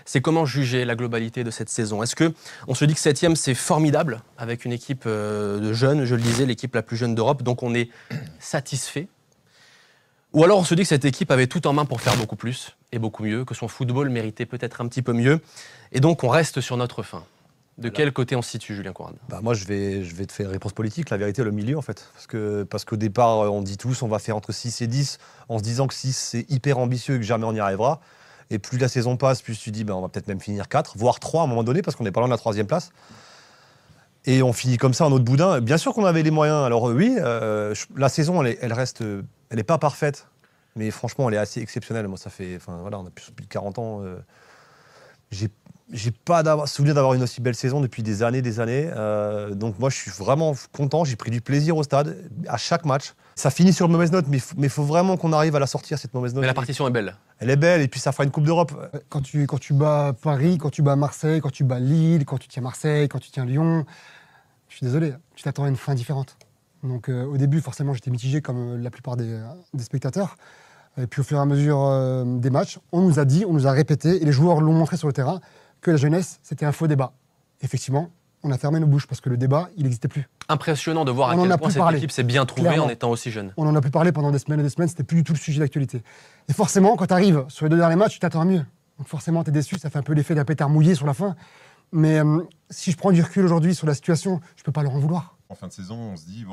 c'est comment juger la globalité de cette saison. Est-ce qu'on se dit que 7e, c'est formidable, avec une équipe de jeunes, je le disais, l'équipe la plus jeune d'Europe, donc on est satisfait? Ou alors on se dit que cette équipe avait tout en main pour faire beaucoup plus et beaucoup mieux, que son football méritait peut-être un petit peu mieux, et donc on reste sur notre faim. De quel côté on se situe, Julien Conrad? Moi, je vais te faire une réponse politique. La vérité, le milieu, en fait. Parce qu'au départ, on dit tous, on va faire entre 6 et 10, en se disant que 6, c'est hyper ambitieux et que jamais on y arrivera. Et plus la saison passe, plus tu dis, on va peut-être même finir 4, voire 3 à un moment donné, parce qu'on n'est pas loin de la 3e place. Et on finit comme ça en autre boudin. Bien sûr qu'on avait les moyens. Alors oui, la saison, elle reste, elle n'est pas parfaite. Mais franchement, elle est assez exceptionnelle. Moi, ça fait, on a plus de 40 ans. J'ai pas souvenir d'avoir une aussi belle saison depuis des années. Donc moi, je suis vraiment content. J'ai pris du plaisir au stade, à chaque match. Ça finit sur une mauvaise note, mais il faut vraiment qu'on arrive à la sortir, cette mauvaise note. Mais la partition est belle. Elle est belle, et puis ça fera une Coupe d'Europe. Quand tu bats Paris, quand tu bats Marseille, quand tu bats Lille, quand tu tiens Marseille, quand tu tiens Lyon, je suis désolé, tu t'attends à une fin différente. Donc au début, forcément, j'étais mitigé comme la plupart des spectateurs. Et puis au fur et à mesure des matchs, on nous a dit, on nous a répété, et les joueurs l'ont montré sur le terrain, que la jeunesse, c'était un faux débat. Effectivement, on a fermé nos bouches parce que le débat, il n'existait plus. Impressionnant de voir à quel point cette équipe s'est bien trouvée en étant aussi jeune. On n'en a plus parlé pendant des semaines et des semaines, c'était plus du tout le sujet d'actualité. Et forcément, quand tu arrives sur les 2 derniers matchs, tu t'attends à mieux. Donc forcément, tu es déçu, ça fait un peu l'effet d'un pétard mouillé sur la fin. Mais si je prends du recul aujourd'hui sur la situation, je ne peux pas leur en vouloir. En fin de saison, on se dit,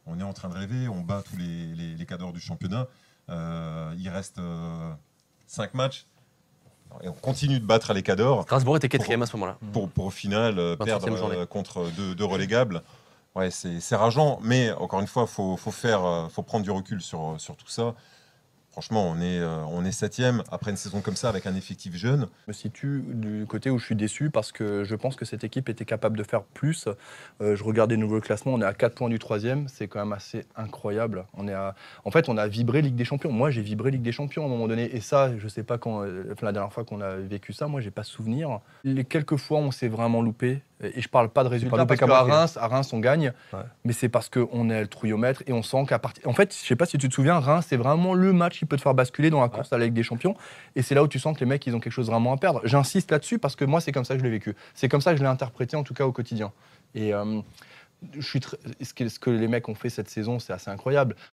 on est en train de rêver, on bat tous les cadres du championnat. Il reste 5 matchs. Et on continue de battre les cadors. Strasbourg était 4e à ce moment-là. Pour au final perdre contre deux relégables. Ouais, c'est rageant. Mais encore une fois, faut prendre du recul sur tout ça. Franchement, on est 7e après une saison comme ça avec un effectif jeune. Je me situe du côté où je suis déçu parce que je pense que cette équipe était capable de faire plus. Je regardais le nouveau classement, on est à 4 points du 3e, c'est quand même assez incroyable. En fait, on a vibré Ligue des Champions. Moi, j'ai vibré Ligue des Champions à un moment donné. Et ça, je sais pas quand, la dernière fois qu'on a vécu ça, moi, j'ai pas souvenir. Les quelques fois où on s'est vraiment loupé, et je parle pas de résultats, parce qu'à Reims, on gagne, mais c'est parce qu'on est à le trouillomètre et on sent qu'à partir... En fait, je sais pas si tu te souviens, Reims, c'est vraiment le match qui peut te faire basculer dans la course à la Ligue des Champions. Et c'est là où tu sens que les mecs, ils ont quelque chose vraiment à perdre. J'insiste là-dessus parce que moi, c'est comme ça que je l'ai vécu. C'est comme ça que je l'ai interprété, en tout cas, au quotidien. Et ce que les mecs ont fait cette saison, c'est assez incroyable.